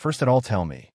First at all, tell me,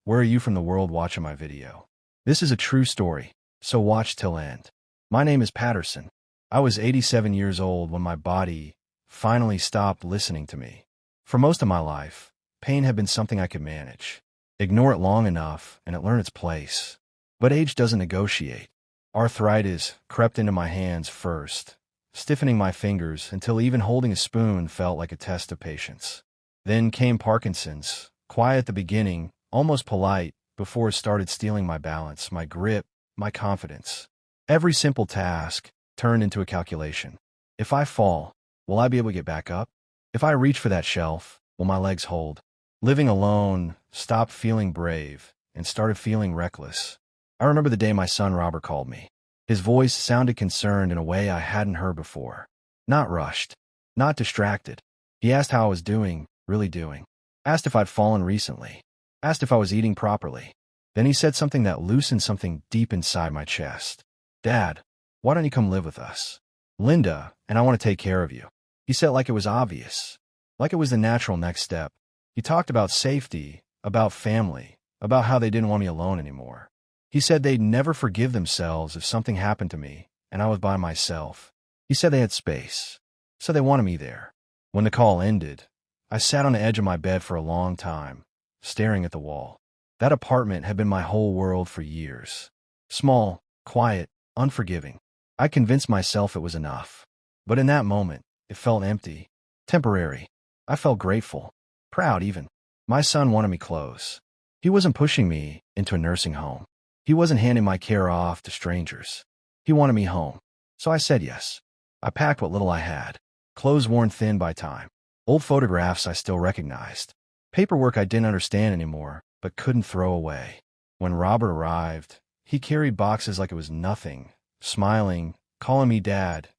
where are you from the world watching my video? This is a true story, so watch till end. My name is Patterson. I was 87 years old when my body finally stopped listening to me. For most of my life, pain had been something I could manage. Ignore it long enough, and it learned its place. But age doesn't negotiate. Arthritis crept into my hands first, stiffening my fingers until even holding a spoon felt like a test of patience. Then came Parkinson's, quiet at the beginning, almost polite, before it started stealing my balance, my grip, my confidence. Every simple task turned into a calculation. If I fall, will I be able to get back up? If I reach for that shelf, will my legs hold? Living alone stopped feeling brave and started feeling reckless. I remember the day my son Robert called me. His voice sounded concerned in a way I hadn't heard before. Not rushed, not distracted. He asked how I was doing, really doing. Asked if I'd fallen recently. Asked if I was eating properly. Then he said something that loosened something deep inside my chest. "Dad, why don't you come live with us? Linda and I want to take care of you." He said it like it was obvious, like it was the natural next step. He talked about safety, about family, about how they didn't want me alone anymore. He said they'd never forgive themselves if something happened to me and I was by myself. He said they had space, so they wanted me there. When the call ended, I sat on the edge of my bed for a long time, staring at the wall. That apartment had been my whole world for years. Small, quiet, unforgiving. I convinced myself it was enough. But in that moment, it felt empty, temporary. I felt grateful, proud even. My son wanted me close. He wasn't pushing me into a nursing home. He wasn't handing my care off to strangers. He wanted me home. So I said yes. I packed what little I had. Clothes worn thin by time. Old photographs I still recognized. Paperwork I didn't understand anymore, but couldn't throw away. When Robert arrived, he carried boxes like it was nothing, smiling, calling me Dad,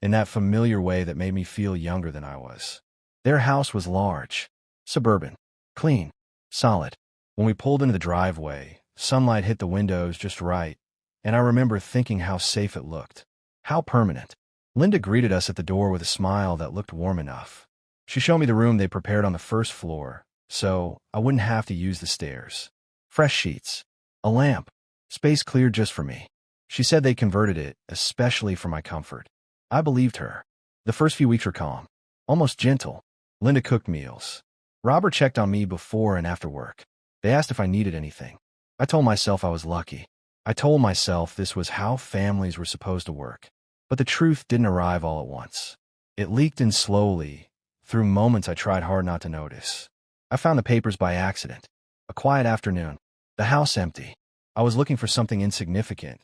in that familiar way that made me feel younger than I was. Their house was large, suburban, clean, solid. When we pulled into the driveway, sunlight hit the windows just right, and I remember thinking how safe it looked. How permanent. Linda greeted us at the door with a smile that looked warm enough. She showed me the room they prepared on the first floor, so I wouldn't have to use the stairs. Fresh sheets, a lamp, space cleared just for me. She said they converted it, especially for my comfort. I believed her. The first few weeks were calm, almost gentle. Linda cooked meals. Robert checked on me before and after work. They asked if I needed anything. I told myself I was lucky. I told myself this was how families were supposed to work. But the truth didn't arrive all at once. It leaked in slowly, through moments I tried hard not to notice. I found the papers by accident. A quiet afternoon. The house empty. I was looking for something insignificant,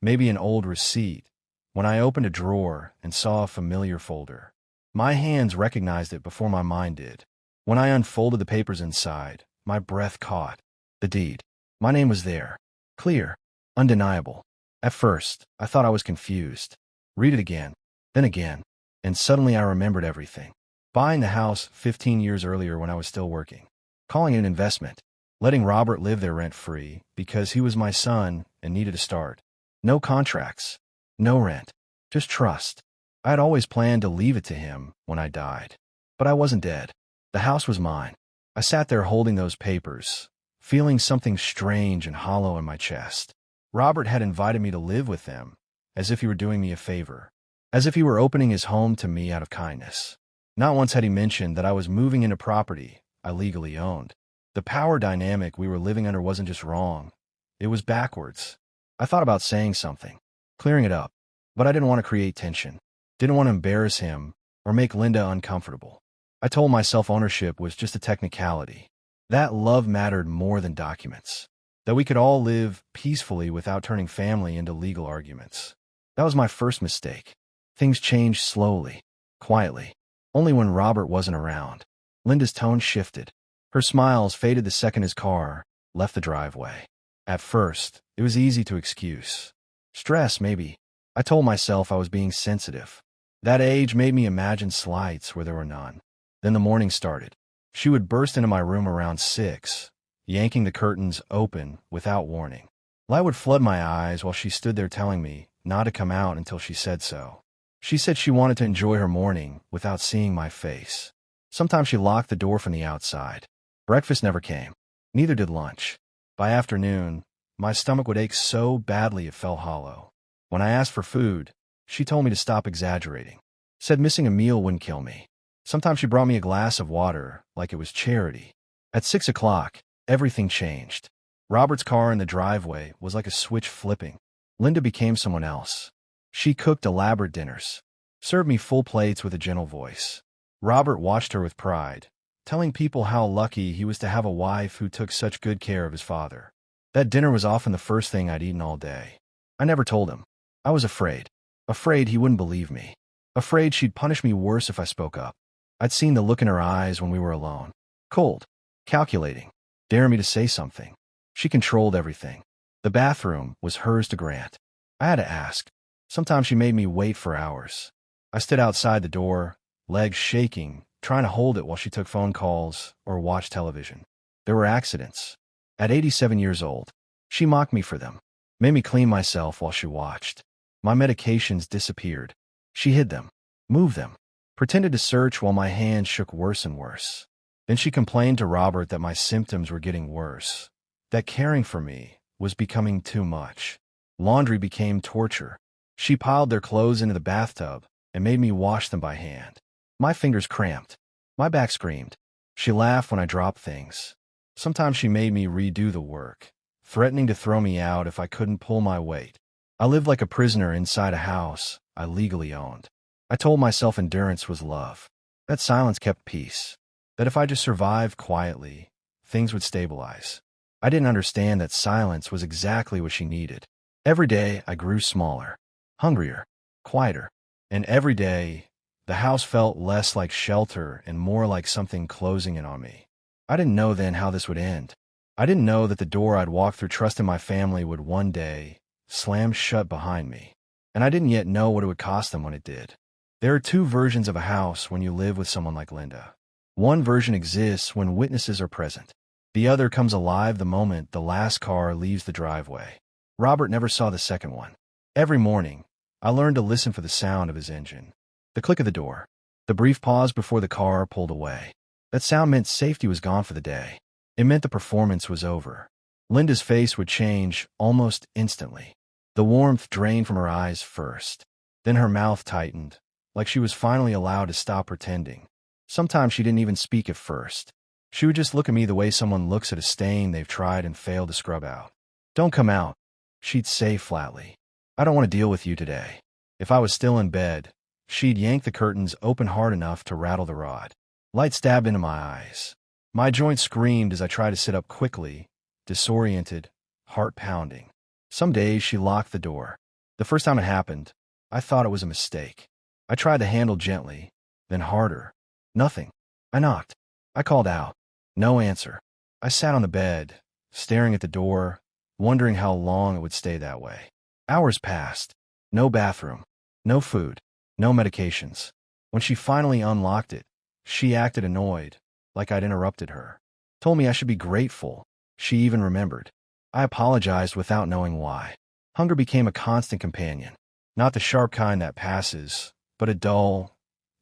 maybe an old receipt, when I opened a drawer and saw a familiar folder. My hands recognized it before my mind did. When I unfolded the papers inside, my breath caught. The deed. My name was there. Clear. Undeniable. At first, I thought I was confused. Read it again. Then again. And suddenly I remembered everything. Buying the house 15 years earlier when I was still working. Calling it an investment. Letting Robert live there rent-free because he was my son and needed a start. No contracts. No rent. Just trust. I had always planned to leave it to him when I died. But I wasn't dead. The house was mine. I sat there holding those papers, feeling something strange and hollow in my chest. Robert had invited me to live with them, as if he were doing me a favor, as if he were opening his home to me out of kindness. Not once had he mentioned that I was moving into property I legally owned. The power dynamic we were living under wasn't just wrong. It was backwards. I thought about saying something, clearing it up, but I didn't want to create tension. Didn't want to embarrass him or make Linda uncomfortable. I told myself ownership was just a technicality, that love mattered more than documents, that we could all live peacefully without turning family into legal arguments. That was my first mistake. Things changed slowly, quietly. Only when Robert wasn't around. Linda's tone shifted. Her smiles faded the second his car left the driveway. At first, it was easy to excuse. Stress, maybe. I told myself I was being sensitive. That age made me imagine slights where there were none. Then the morning started. She would burst into my room around 6, yanking the curtains open without warning. Light would flood my eyes while she stood there telling me not to come out until she said so. She said she wanted to enjoy her morning without seeing my face. Sometimes she locked the door from the outside. Breakfast never came. Neither did lunch. By afternoon, my stomach would ache so badly it felt hollow. When I asked for food, she told me to stop exaggerating. Said missing a meal wouldn't kill me. Sometimes she brought me a glass of water, like it was charity. At 6 o'clock, everything changed. Robert's car in the driveway was like a switch flipping. Linda became someone else. She cooked elaborate dinners, served me full plates with a gentle voice. Robert watched her with pride, telling people how lucky he was to have a wife who took such good care of his father. That dinner was often the first thing I'd eaten all day. I never told him. I was afraid. Afraid he wouldn't believe me. Afraid she'd punish me worse if I spoke up. I'd seen the look in her eyes when we were alone. Cold. Calculating. Daring me to say something. She controlled everything. The bathroom was hers to grant. I had to ask. Sometimes she made me wait for hours. I stood outside the door, legs shaking, trying to hold it while she took phone calls or watched television. There were accidents. At 87 years old, she mocked me for them, made me clean myself while she watched. My medications disappeared. She hid them, moved them, pretended to search while my hands shook worse and worse. Then she complained to Robert that my symptoms were getting worse, that caring for me was becoming too much. Laundry became torture. She piled their clothes into the bathtub and made me wash them by hand. My fingers cramped. My back screamed. She laughed when I dropped things. Sometimes she made me redo the work, threatening to throw me out if I couldn't pull my weight. I lived like a prisoner inside a house I legally owned. I told myself endurance was love, that silence kept peace, that if I just survived quietly, things would stabilize. I didn't understand that silence was exactly what she needed. Every day I grew smaller, hungrier, quieter, and every day the house felt less like shelter and more like something closing in on me. I didn't know then how this would end. I didn't know that the door I'd walked through trusting my family would one day slam shut behind me. And I didn't yet know what it would cost them when it did. There are two versions of a house when you live with someone like Linda. One version exists when witnesses are present. The other comes alive the moment the last car leaves the driveway. Robert never saw the second one. Every morning, I learned to listen for the sound of his engine. The click of the door. The brief pause before the car pulled away. That sound meant safety was gone for the day. It meant the performance was over. Linda's face would change almost instantly. The warmth drained from her eyes first. Then her mouth tightened, like she was finally allowed to stop pretending. Sometimes she didn't even speak at first. She would just look at me the way someone looks at a stain they've tried and failed to scrub out. "Don't come out," she'd say flatly. "I don't want to deal with you today." If I was still in bed, she'd yank the curtains open hard enough to rattle the rod. Light stabbed into my eyes. My joints screamed as I tried to sit up quickly, disoriented, heart pounding. Some days she locked the door. The first time it happened, I thought it was a mistake. I tried the handle gently, then harder. Nothing. I knocked. I called out. No answer. I sat on the bed, staring at the door, wondering how long it would stay that way. Hours passed. No bathroom. No food. No medications. When she finally unlocked it, she acted annoyed, like I'd interrupted her. Told me I should be grateful. She even remembered. I apologized without knowing why. Hunger became a constant companion. Not the sharp kind that passes, but a dull,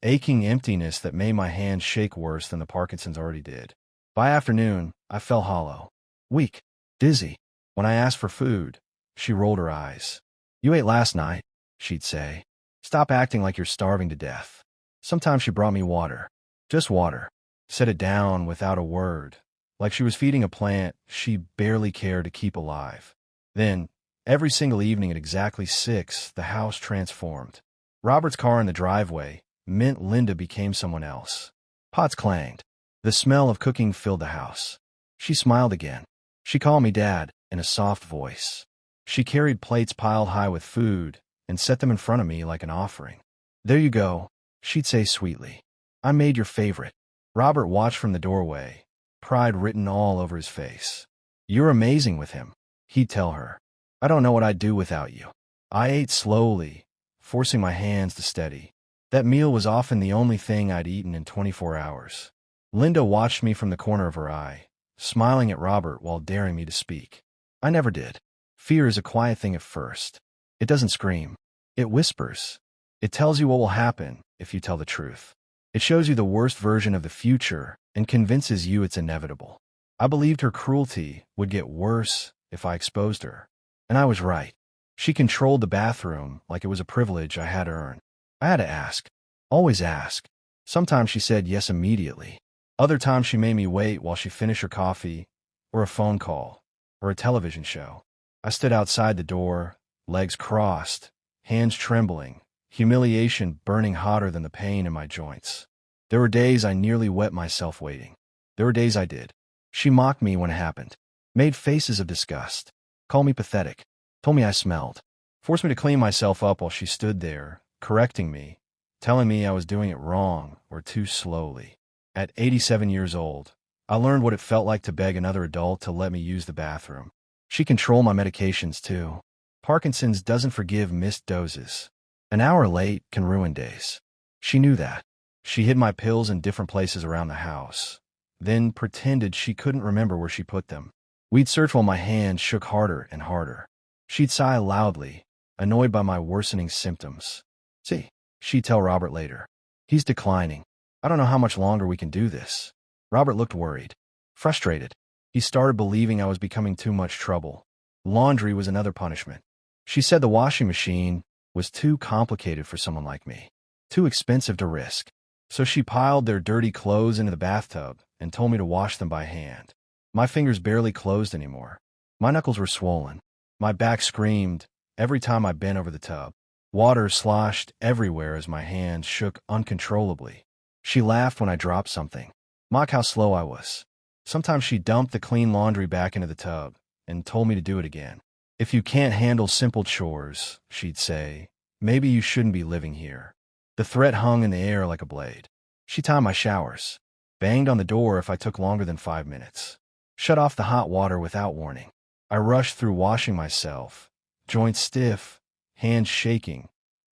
aching emptiness that made my hands shake worse than the Parkinson's already did. By afternoon, I felt hollow, weak, dizzy. When I asked for food, she rolled her eyes. "You ate last night," she'd say. "Stop acting like you're starving to death." Sometimes she brought me water. Just water. Set it down without a word, like she was feeding a plant she barely cared to keep alive. Then, every single evening at exactly 6, the house transformed. Robert's car in the driveway meant Linda became someone else. Pots clanged. The smell of cooking filled the house. She smiled again. She called me Dad in a soft voice. She carried plates piled high with food and set them in front of me like an offering. "There you go," she'd say sweetly. "I made your favorite." Robert watched from the doorway, pride written all over his face. "You're amazing with him," he'd tell her. "I don't know what I'd do without you." I ate slowly, forcing my hands to steady. That meal was often the only thing I'd eaten in 24 hours. Linda watched me from the corner of her eye, smiling at Robert while daring me to speak. I never did. Fear is a quiet thing at first. It doesn't scream. It whispers. It tells you what will happen if you tell the truth. It shows you the worst version of the future and convinces you it's inevitable. I believed her cruelty would get worse if I exposed her. And I was right. She controlled the bathroom like it was a privilege I had earned. I had to ask. Always ask. Sometimes she said yes immediately. Other times she made me wait while she finished her coffee, or a phone call, or a television show. I stood outside the door, legs crossed, hands trembling, humiliation burning hotter than the pain in my joints. There were days I nearly wet myself waiting. There were days I did. She mocked me when it happened, made faces of disgust, called me pathetic, told me I smelled, forced me to clean myself up while she stood there, correcting me, telling me I was doing it wrong or too slowly. At 87 years old, I learned what it felt like to beg another adult to let me use the bathroom. She controlled my medications too. Parkinson's doesn't forgive missed doses. An hour late can ruin days. She knew that. She hid my pills in different places around the house, then pretended she couldn't remember where she put them. We'd search while my hands shook harder and harder. She'd sigh loudly, annoyed by my worsening symptoms. See, she'd tell Robert later. He's declining. I don't know how much longer we can do this. Robert looked worried, frustrated. He started believing I was becoming too much trouble. Laundry was another punishment. She said the washing machine was too complicated for someone like me, too expensive to risk. So she piled their dirty clothes into the bathtub and told me to wash them by hand. My fingers barely closed anymore. My knuckles were swollen. My back screamed every time I bent over the tub. Water sloshed everywhere as my hands shook uncontrollably. She laughed when I dropped something. Mocked how slow I was. Sometimes she dumped the clean laundry back into the tub and told me to do it again. If you can't handle simple chores, she'd say, maybe you shouldn't be living here. The threat hung in the air like a blade. She timed my showers, banged on the door if I took longer than 5 minutes, shut off the hot water without warning. I rushed through washing myself, joints stiff, hands shaking,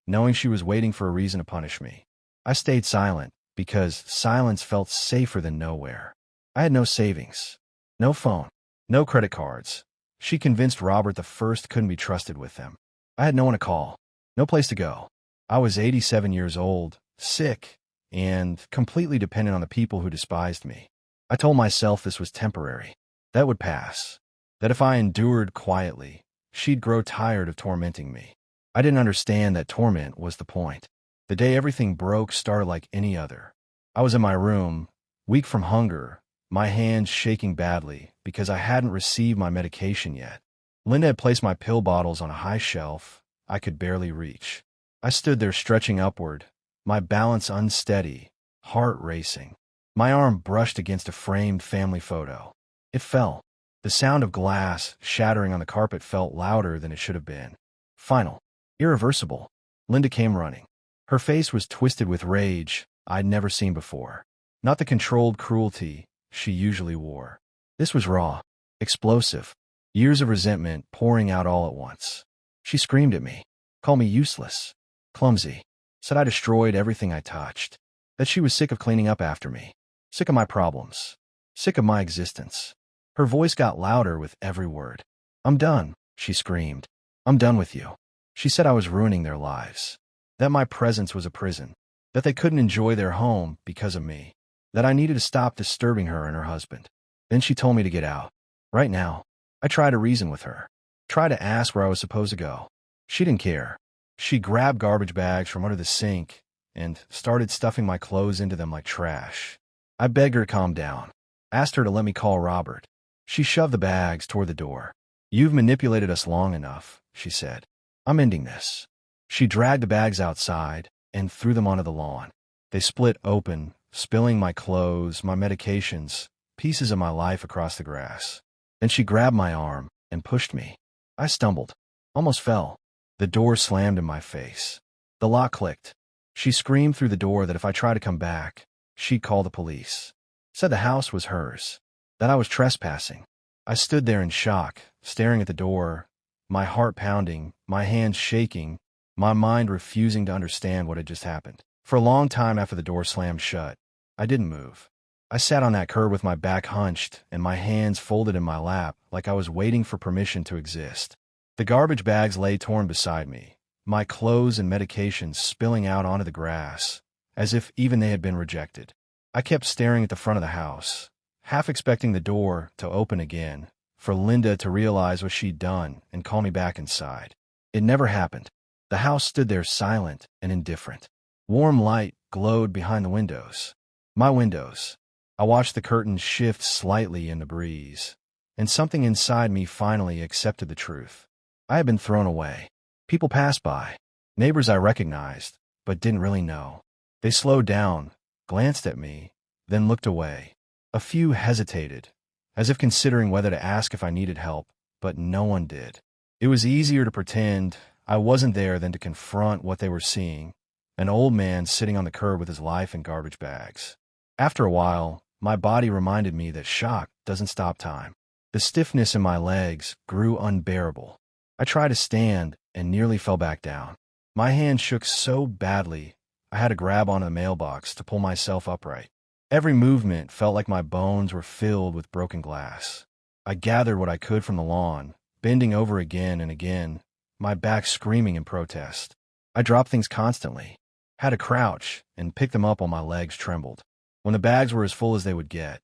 knowing she was waiting for a reason to punish me. I stayed silent because silence felt safer than nowhere. I had no savings, no phone, no credit cards. She convinced Robert the first couldn't be trusted with them. I had no one to call, no place to go. I was 87 years old, sick, and completely dependent on the people who despised me. I told myself this was temporary, that would pass, that if I endured quietly, she'd grow tired of tormenting me. I didn't understand that torment was the point. The day everything broke started like any other. I was in my room, weak from hunger, my hands shaking badly because I hadn't received my medication yet. Linda had placed my pill bottles on a high shelf I could barely reach. I stood there stretching upward, my balance unsteady, heart racing. My arm brushed against a framed family photo. It fell. The sound of glass shattering on the carpet felt louder than it should have been. Final. Irreversible. Linda came running. Her face was twisted with rage I'd never seen before. Not the controlled cruelty she usually wore. This was raw, explosive, years of resentment pouring out all at once. She screamed at me, called me useless, clumsy, said I destroyed everything I touched, that she was sick of cleaning up after me, sick of my problems, sick of my existence. Her voice got louder with every word. I'm done, she screamed. I'm done with you. She said I was ruining their lives, that my presence was a prison, that they couldn't enjoy their home because of me, that I needed to stop disturbing her and her husband. Then she told me to get out. Right now. I tried to reason with her, tried to ask where I was supposed to go. She didn't care. She grabbed garbage bags from under the sink and started stuffing my clothes into them like trash. I begged her to calm down, asked her to let me call Robert. She shoved the bags toward the door. You've manipulated us long enough, she said. I'm ending this. She dragged the bags outside and threw them onto the lawn. They split open, spilling my clothes, my medications, pieces of my life across the grass. Then she grabbed my arm and pushed me. I stumbled, almost fell. The door slammed in my face. The lock clicked. She screamed through the door that if I tried to come back, she'd call the police. Said the house was hers, that I was trespassing. I stood there in shock, staring at the door, my heart pounding, my hands shaking, my mind refusing to understand what had just happened. For a long time after the door slammed shut, I didn't move. I sat on that curb with my back hunched and my hands folded in my lap like I was waiting for permission to exist. The garbage bags lay torn beside me, my clothes and medications spilling out onto the grass, as if even they had been rejected. I kept staring at the front of the house, half expecting the door to open again, for Linda to realize what she'd done and call me back inside. It never happened. The house stood there silent and indifferent. Warm light glowed behind the windows. My windows. I watched the curtains shift slightly in the breeze, and something inside me finally accepted the truth. I had been thrown away. People passed by, neighbors I recognized, but didn't really know. They slowed down, glanced at me, then looked away. A few hesitated, as if considering whether to ask if I needed help, but no one did. It was easier to pretend I wasn't there than to confront what they were seeing, an old man sitting on the curb with his life in garbage bags. After a while, my body reminded me that shock doesn't stop time. The stiffness in my legs grew unbearable. I tried to stand and nearly fell back down. My hand shook so badly, I had to grab onto the mailbox to pull myself upright. Every movement felt like my bones were filled with broken glass. I gathered what I could from the lawn, bending over again and again, my back screaming in protest. I dropped things constantly, had to crouch and pick them up while my legs trembled. When the bags were as full as they would get,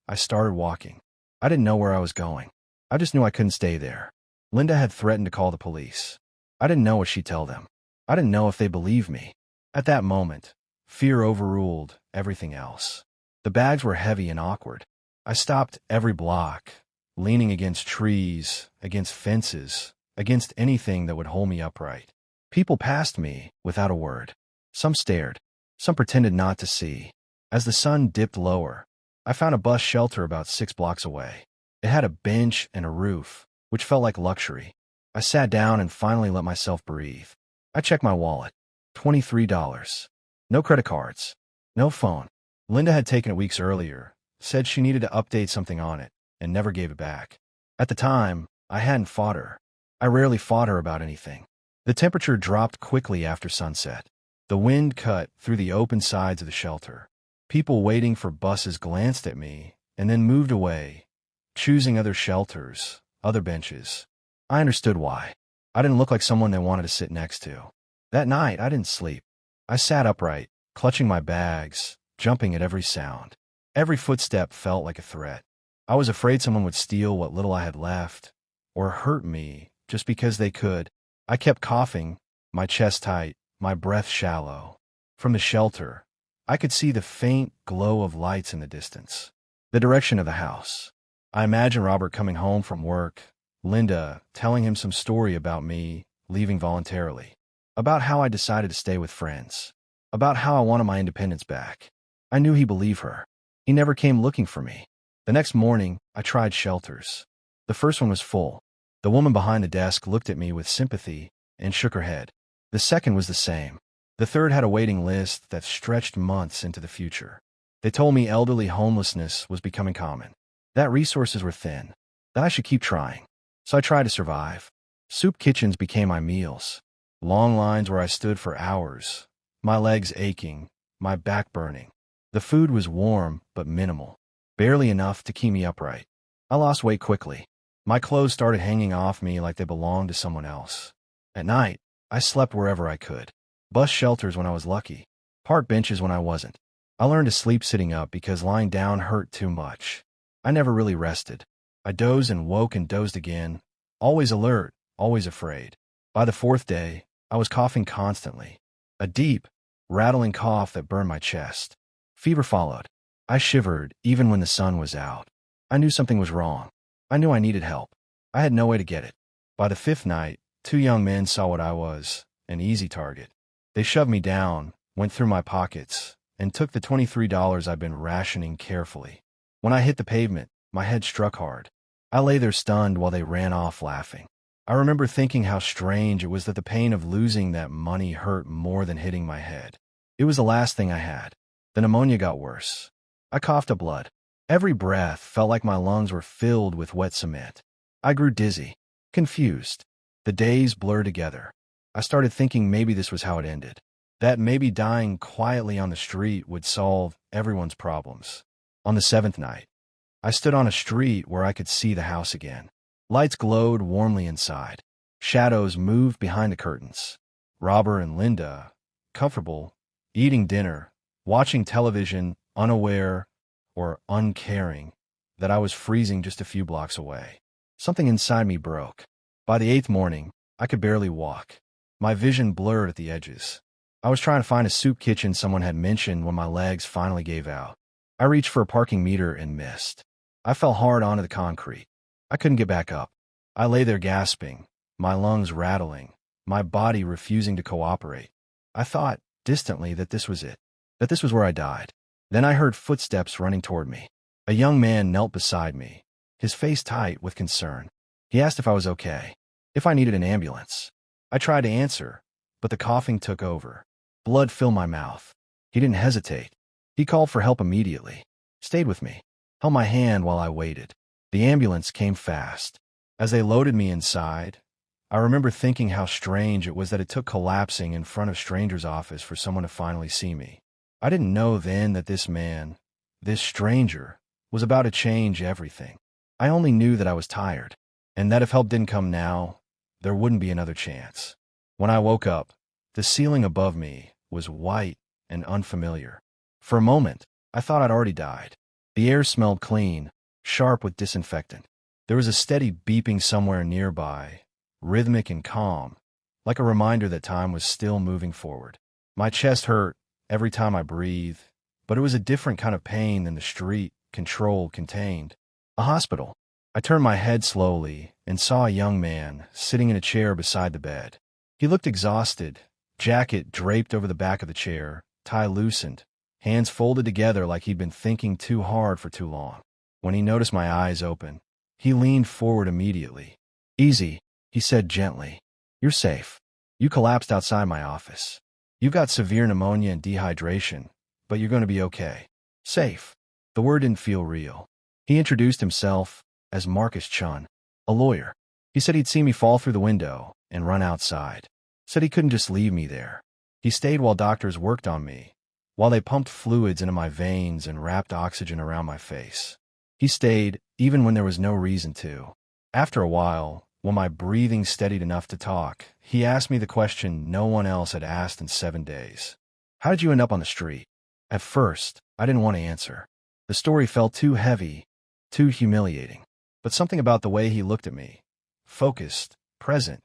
I started walking. I didn't know where I was going. I just knew I couldn't stay there. Linda had threatened to call the police. I didn't know what she'd tell them. I didn't know if they believed me. At that moment, fear overruled everything else. The bags were heavy and awkward. I stopped every block, leaning against trees, against fences, against anything that would hold me upright. People passed me without a word. Some stared. Some pretended not to see. As the sun dipped lower, I found a bus shelter about 6 blocks away. It had a bench and a roof, which felt like luxury. I sat down and finally let myself breathe. I checked my wallet. $23. No credit cards. No phone. Linda had taken it weeks earlier, said she needed to update something on it, and never gave it back. At the time, I hadn't fought her. I rarely fought her about anything. The temperature dropped quickly after sunset. The wind cut through the open sides of the shelter. People waiting for buses glanced at me and then moved away, choosing other shelters, other benches. I understood why. I didn't look like someone they wanted to sit next to. That night, I didn't sleep. I sat upright, clutching my bags, jumping at every sound. Every footstep felt like a threat. I was afraid someone would steal what little I had left, or hurt me just because they could. I kept coughing, my chest tight, my breath shallow. From the shelter, I could see the faint glow of lights in the distance. The direction of the house. I imagined Robert coming home from work, Linda telling him some story about me leaving voluntarily, about how I decided to stay with friends, about how I wanted my independence back. I knew he believed her. He never came looking for me. The next morning, I tried shelters. The first one was full. The woman behind the desk looked at me with sympathy and shook her head. The second was the same. The third had a waiting list that stretched months into the future. They told me elderly homelessness was becoming common, that resources were thin, that I should keep trying. So I tried to survive. Soup kitchens became my meals. Long lines where I stood for hours, my legs aching, my back burning. The food was warm but minimal, barely enough to keep me upright. I lost weight quickly. My clothes started hanging off me like they belonged to someone else. At night, I slept wherever I could. Bus shelters when I was lucky, park benches when I wasn't. I learned to sleep sitting up because lying down hurt too much. I never really rested. I dozed and woke and dozed again, always alert, always afraid. By the 4th day, I was coughing constantly, a deep, rattling cough that burned my chest. Fever followed. I shivered even when the sun was out. I knew something was wrong. I knew I needed help. I had no way to get it. By the 5th night, 2 young men saw what I was, an easy target. They shoved me down, went through my pockets, and took the $23 I'd been rationing carefully. When I hit the pavement, my head struck hard. I lay there stunned while they ran off laughing. I remember thinking how strange it was that the pain of losing that money hurt more than hitting my head. It was the last thing I had. The pneumonia got worse. I coughed up blood. Every breath felt like my lungs were filled with wet cement. I grew dizzy, confused. The days blurred together. I started thinking maybe this was how it ended. That maybe dying quietly on the street would solve everyone's problems. On the 7th night, I stood on a street where I could see the house again. Lights glowed warmly inside. Shadows moved behind the curtains. Robert and Linda, comfortable, eating dinner, watching television unaware or uncaring that I was freezing just a few blocks away. Something inside me broke. By the 8th morning, I could barely walk. My vision blurred at the edges. I was trying to find a soup kitchen someone had mentioned when my legs finally gave out. I reached for a parking meter and missed. I fell hard onto the concrete. I couldn't get back up. I lay there gasping, my lungs rattling, my body refusing to cooperate. I thought, distantly, that this was it, that this was where I died. Then I heard footsteps running toward me. A young man knelt beside me, his face tight with concern. He asked if I was okay, if I needed an ambulance. I tried to answer, but the coughing took over. Blood filled my mouth. He didn't hesitate. He called for help immediately, stayed with me, held my hand while I waited. The ambulance came fast. As they loaded me inside, I remember thinking how strange it was that it took collapsing in front of strangers' office for someone to finally see me. I didn't know then that this man, this stranger, was about to change everything. I only knew that I was tired, and that if help didn't come now, there wouldn't be another chance. When I woke up, the ceiling above me was white and unfamiliar. For a moment, I thought I'd already died. The air smelled clean, sharp with disinfectant. There was a steady beeping somewhere nearby, rhythmic and calm, like a reminder that time was still moving forward. My chest hurt every time I breathed, but it was a different kind of pain than the street, controlled, contained. A hospital. I turned my head slowly and saw a young man sitting in a chair beside the bed. He looked exhausted, jacket draped over the back of the chair, tie loosened, hands folded together like he'd been thinking too hard for too long. When he noticed my eyes open, he leaned forward immediately. "Easy," he said gently. "You're safe. You collapsed outside my office. You've got severe pneumonia and dehydration, but you're going to be okay." Safe. The word didn't feel real. He introduced himself as Marcus Chun, a lawyer. He said he'd seen me fall through the window and run outside. Said he couldn't just leave me there. He stayed while doctors worked on me, while they pumped fluids into my veins and wrapped oxygen around my face. He stayed even when there was no reason to. After a while, when my breathing steadied enough to talk, he asked me the question no one else had asked in 7 days. "How did you end up on the street?" At first, I didn't want to answer. The story felt too heavy, too humiliating. But something about the way he looked at me, focused, present,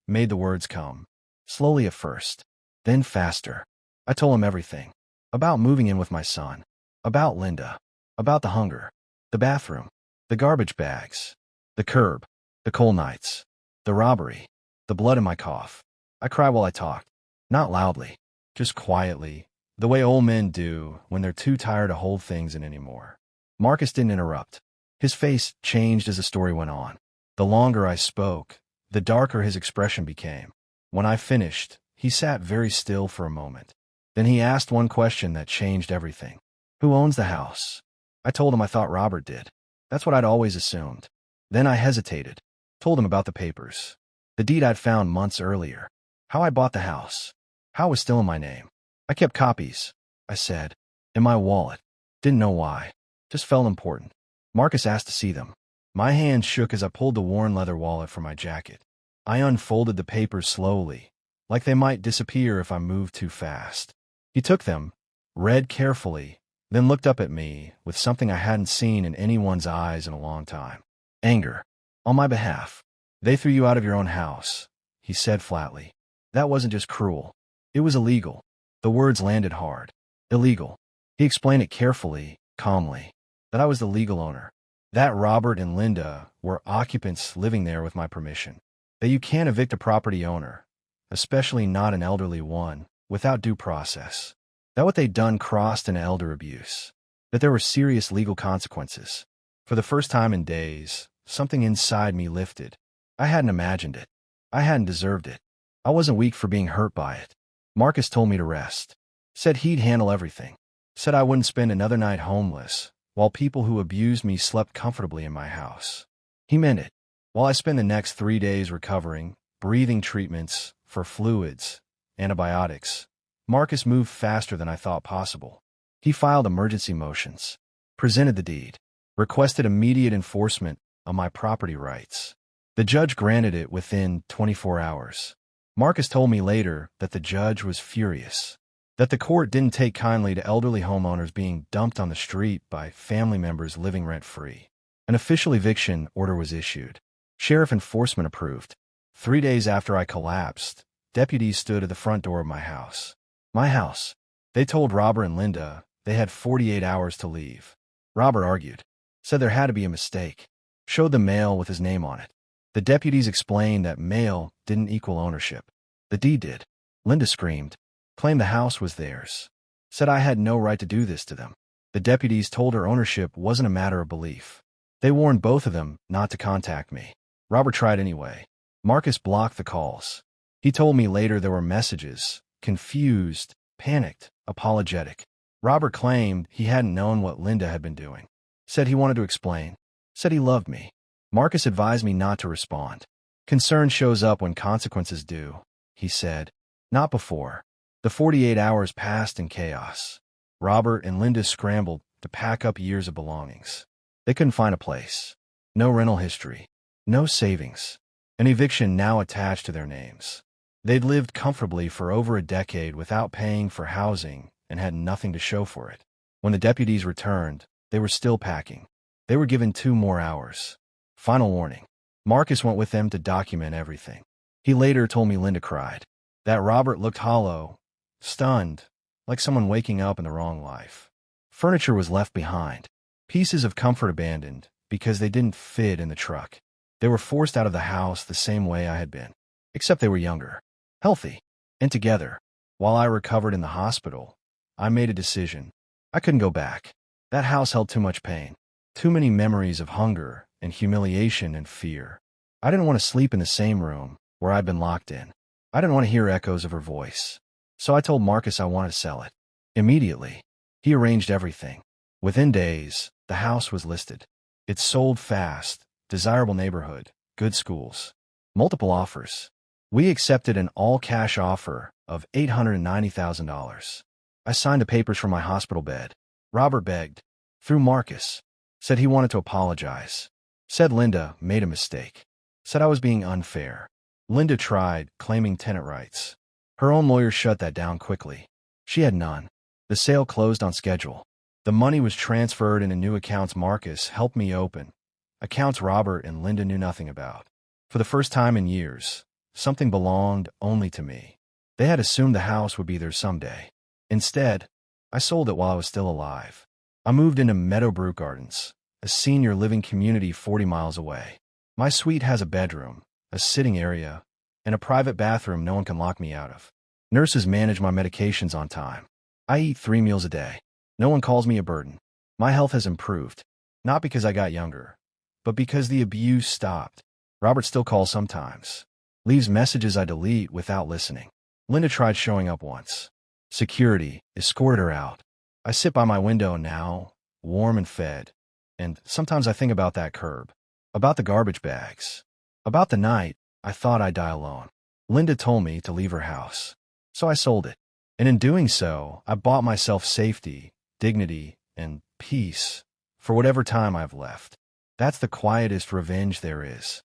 made the words come. Slowly at first, then faster. I told him everything. About moving in with my son. About Linda. About the hunger. The bathroom. The garbage bags. The curb. The cold nights. The robbery. The blood in my cough. I cried while I talked. Not loudly. Just quietly. The way old men do when they're too tired to hold things in anymore. Marcus didn't interrupt. His face changed as the story went on. The longer I spoke, the darker his expression became. When I finished, he sat very still for a moment. Then he asked one question that changed everything. "Who owns the house?" I told him I thought Robert did. That's what I'd always assumed. Then I hesitated. Told him about the papers. The deed I'd found months earlier. How I bought the house. How it was still in my name. "I kept copies," I said. "In my wallet." Didn't know why. Just felt important. Marcus asked to see them. My hand shook as I pulled the worn leather wallet from my jacket. I unfolded the papers slowly, like they might disappear if I moved too fast. He took them, read carefully, then looked up at me with something I hadn't seen in anyone's eyes in a long time. Anger. "On my behalf. They threw you out of your own house," he said flatly. "That wasn't just cruel. It was illegal." The words landed hard. Illegal. He explained it carefully, calmly. That I was the legal owner. That Robert and Linda were occupants living there with my permission. That you can't evict a property owner, especially not an elderly one, without due process. That what they'd done crossed into elder abuse. That there were serious legal consequences. For the first time in days, something inside me lifted. I hadn't imagined it. I hadn't deserved it. I wasn't weak for being hurt by it. Marcus told me to rest. Said he'd handle everything. Said I wouldn't spend another night homeless, while people who abused me slept comfortably in my house. He meant it. While I spent the next 3 days recovering, breathing treatments for fluids, antibiotics, Marcus moved faster than I thought possible. He filed emergency motions, presented the deed, requested immediate enforcement of my property rights. The judge granted it within 24 hours. Marcus told me later that the judge was furious. that the court didn't take kindly to elderly homeowners being dumped on the street by family members living rent-free. An official eviction order was issued. Sheriff enforcement approved. 3 days after I collapsed, deputies stood at the front door of my house. My house. They told Robert and Linda they had 48 hours to leave. Robert argued, said there had to be a mistake, showed the mail with his name on it. The deputies explained that mail didn't equal ownership. The deed did. Linda screamed, claimed the house was theirs, said I had no right to do this to them. The deputies told her ownership wasn't a matter of belief. They warned both of them not to contact me. Robert tried anyway. Marcus blocked the calls. He told me later there were messages, confused, panicked, apologetic. Robert claimed he hadn't known what Linda had been doing. Said he wanted to explain. Said he loved me. Marcus advised me not to respond. Concern shows up when consequences do, he said. Not before. The 48 hours passed in chaos. Robert and Linda scrambled to pack up years of belongings. They couldn't find a place. No rental history. No savings. An eviction now attached to their names. They'd lived comfortably for over a decade without paying for housing and had nothing to show for it. When the deputies returned, they were still packing. They were given 2 more hours. Final warning. Marcus went with them to document everything. He later told me Linda cried. That Robert looked hollow, stunned, like someone waking up in the wrong life. Furniture was left behind. Pieces of comfort abandoned because they didn't fit in the truck. They were forced out of the house the same way I had been, except they were younger, healthy, and together. While I recovered in the hospital, I made a decision. I couldn't go back. That house held too much pain, too many memories of hunger and humiliation and fear. I didn't want to sleep in the same room where I'd been locked in. I didn't want to hear echoes of her voice. So I told Marcus I wanted to sell it. Immediately, he arranged everything. Within days, the house was listed. It sold fast, desirable neighborhood, good schools. Multiple offers. We accepted an all-cash offer of $890,000. I signed the papers from my hospital bed. Robert begged, through Marcus, said he wanted to apologize. Said Linda made a mistake. Said I was being unfair. Linda tried, claiming tenant rights. Her own lawyer shut that down quickly. She had none. The sale closed on schedule. The money was transferred into new accounts Marcus helped me open, accounts Robert and Linda knew nothing about. For the first time in years, something belonged only to me. They had assumed the house would be theirs someday. Instead, I sold it while I was still alive. I moved into Meadowbrook Gardens, a senior living community 40 miles away. My suite has a bedroom, a sitting area, and a private bathroom no one can lock me out of. Nurses manage my medications on time. I eat 3 meals a day. No one calls me a burden. My health has improved, not because I got younger, but because the abuse stopped. Robert still calls sometimes. Leaves messages I delete without listening. Linda tried showing up once. Security escorted her out. I sit by my window now, warm and fed, and sometimes I think about that curb, about the garbage bags, about the night I thought I'd die alone. Linda told me to leave her house, so I sold it. And in doing so, I bought myself safety, dignity, and peace for whatever time I've left. That's the quietest revenge there is.